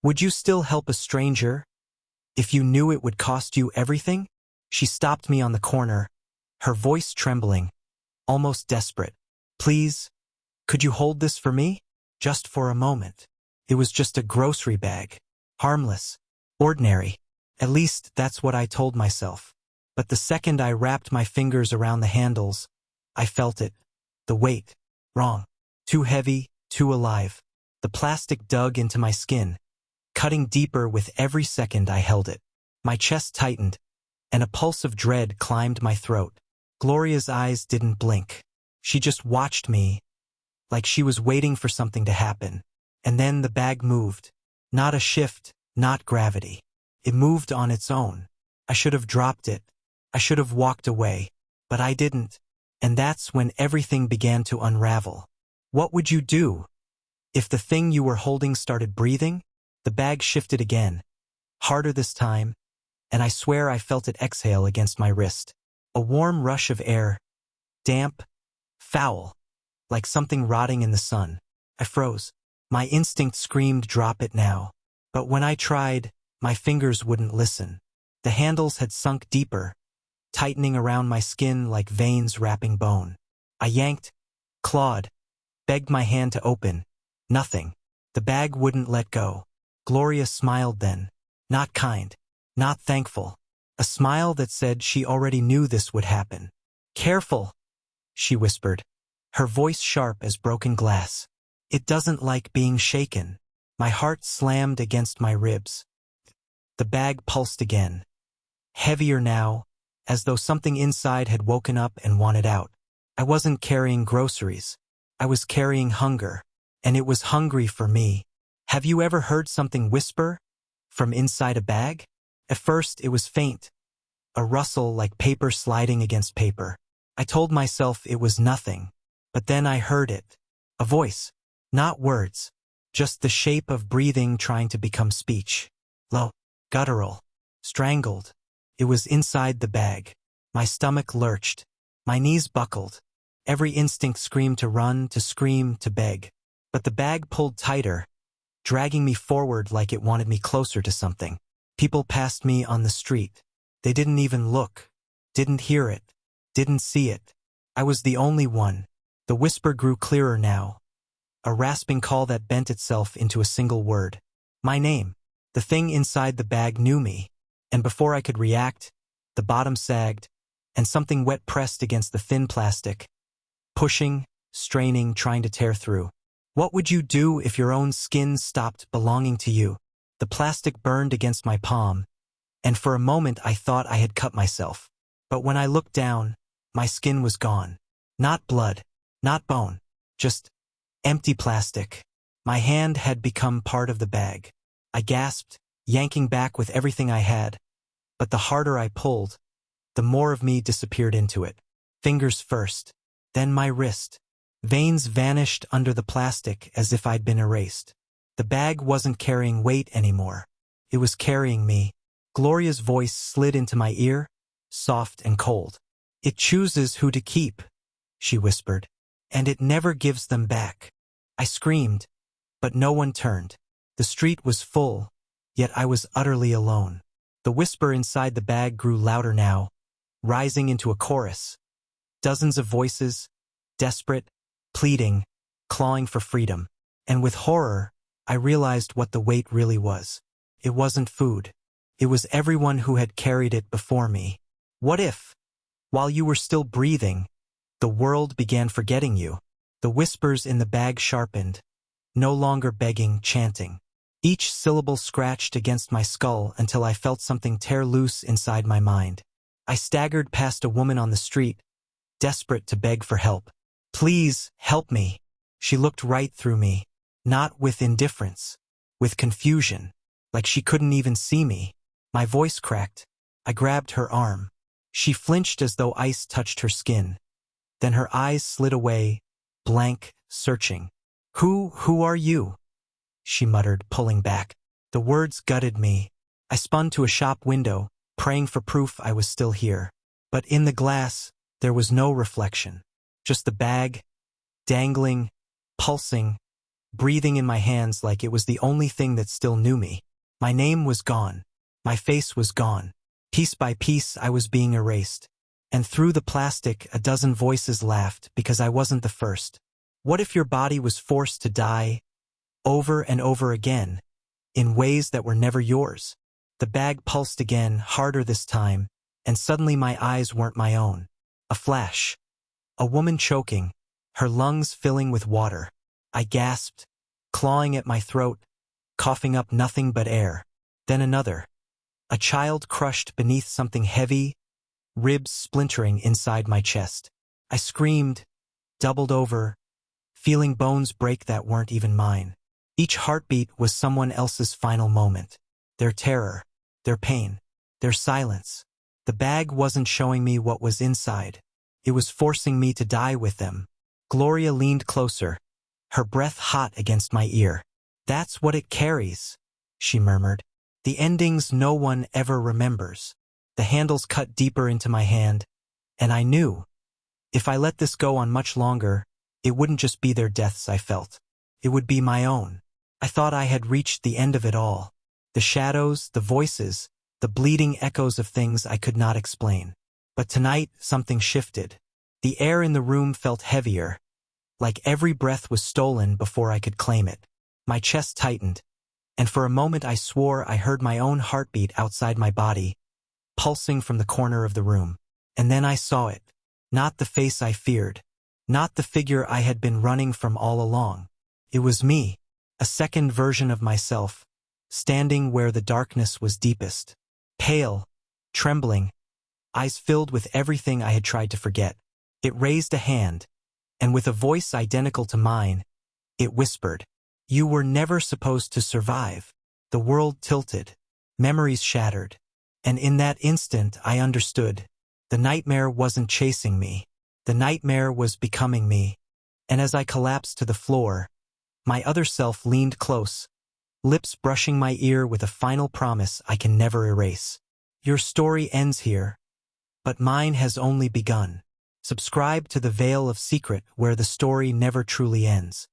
Would you still help a stranger if you knew it would cost you everything? She stopped me on the corner, her voice trembling, almost desperate. Please, could you hold this for me? Just for a moment. It was just a grocery bag. Harmless. Ordinary. At least that's what I told myself. But the second I wrapped my fingers around the handles, I felt it. The weight. Wrong. Too heavy, too alive. The plastic dug into my skin, cutting deeper with every second I held it. My chest tightened, and a pulse of dread climbed my throat. Gloria's eyes didn't blink. She just watched me, like she was waiting for something to happen. And then the bag moved. Not a shift, not gravity. It moved on its own. I should have dropped it. I should have walked away. But I didn't. And that's when everything began to unravel. What would you do if the thing you were holding started breathing? The bag shifted again, harder this time, and I swear I felt it exhale against my wrist. A warm rush of air, damp, foul, like something rotting in the sun. I froze. My instinct screamed, drop it now. But when I tried, my fingers wouldn't listen. The handles had sunk deeper, tightening around my skin like veins wrapping bone. I yanked, clawed, begged my hand to open. Nothing. The bag wouldn't let go. Gloria smiled then. Not kind. Not thankful. A smile that said she already knew this would happen. Careful, she whispered, her voice sharp as broken glass. It doesn't like being shaken. My heart slammed against my ribs. The bag pulsed again. Heavier now, as though something inside had woken up and wanted out. I wasn't carrying groceries. I was carrying hunger. And it was hungry for me. Have you ever heard something whisper from inside a bag? At first it was faint, a rustle like paper sliding against paper. I told myself it was nothing, but then I heard it. A voice, not words, just the shape of breathing trying to become speech. Low, guttural, strangled. It was inside the bag. My stomach lurched. My knees buckled. Every instinct screamed to run, to scream, to beg. But the bag pulled tighter, dragging me forward like it wanted me closer to something. People passed me on the street. They didn't even look, didn't hear it, didn't see it. I was the only one. The whisper grew clearer now, a rasping call that bent itself into a single word. My name. The thing inside the bag knew me, and before I could react, the bottom sagged, and something wet pressed against the thin plastic, pushing, straining, trying to tear through. What would you do if your own skin stopped belonging to you? The plastic burned against my palm, and for a moment I thought I had cut myself. But when I looked down, my skin was gone. Not blood, not bone, just empty plastic. My hand had become part of the bag. I gasped, yanking back with everything I had. But the harder I pulled, the more of me disappeared into it. Fingers first, then my wrist. Veins vanished under the plastic as if I'd been erased. The bag wasn't carrying weight anymore. It was carrying me. Gloria's voice slid into my ear, soft and cold. It chooses who to keep, she whispered, and it never gives them back. I screamed, but no one turned. The street was full, yet I was utterly alone. The whisper inside the bag grew louder now, rising into a chorus. Dozens of voices, desperate, pleading, clawing for freedom. And with horror, I realized what the weight really was. It wasn't food. It was everyone who had carried it before me. What if, while you were still breathing, the world began forgetting you? The whispers in the bag sharpened, no longer begging, chanting. Each syllable scratched against my skull until I felt something tear loose inside my mind. I staggered past a woman on the street, desperate to beg for help. Please, help me. She looked right through me, not with indifference, with confusion, like she couldn't even see me. My voice cracked. I grabbed her arm. She flinched as though ice touched her skin. Then her eyes slid away, blank, searching. Who are you? She muttered, pulling back. The words gutted me. I spun to a shop window, praying for proof I was still here. But in the glass, there was no reflection. Just the bag, dangling, pulsing, breathing in my hands like it was the only thing that still knew me. My name was gone. My face was gone. Piece by piece, I was being erased. And through the plastic, a dozen voices laughed because I wasn't the first. What if your body was forced to die over and over again, in ways that were never yours? The bag pulsed again, harder this time, and suddenly my eyes weren't my own. A flash. A woman choking, her lungs filling with water. I gasped, clawing at my throat, coughing up nothing but air. Then another. A child crushed beneath something heavy, ribs splintering inside my chest. I screamed, doubled over, feeling bones break that weren't even mine. Each heartbeat was someone else's final moment. Their terror, their pain, their silence. The bag wasn't showing me what was inside. It was forcing me to die with them. Gloria leaned closer, her breath hot against my ear. "That's what it carries," she murmured. "The endings no one ever remembers." The handles cut deeper into my hand, and I knew, if I let this go on much longer, it wouldn't just be their deaths I felt. It would be my own. I thought I had reached the end of it all. The shadows, the voices, the bleeding echoes of things I could not explain. But tonight, something shifted. The air in the room felt heavier, like every breath was stolen before I could claim it. My chest tightened, and for a moment I swore I heard my own heartbeat outside my body, pulsing from the corner of the room. And then I saw it. Not the face I feared. Not the figure I had been running from all along. It was me, a second version of myself, standing where the darkness was deepest. Pale, trembling, eyes filled with everything I had tried to forget. It raised a hand, and with a voice identical to mine, it whispered, "You were never supposed to survive." The world tilted, memories shattered, and in that instant I understood. The nightmare wasn't chasing me. The nightmare was becoming me. And as I collapsed to the floor, my other self leaned close, lips brushing my ear with a final promise I can never erase. "Your story ends here, but mine has only begun." Subscribe to the Veil of Secret, where the story never truly ends.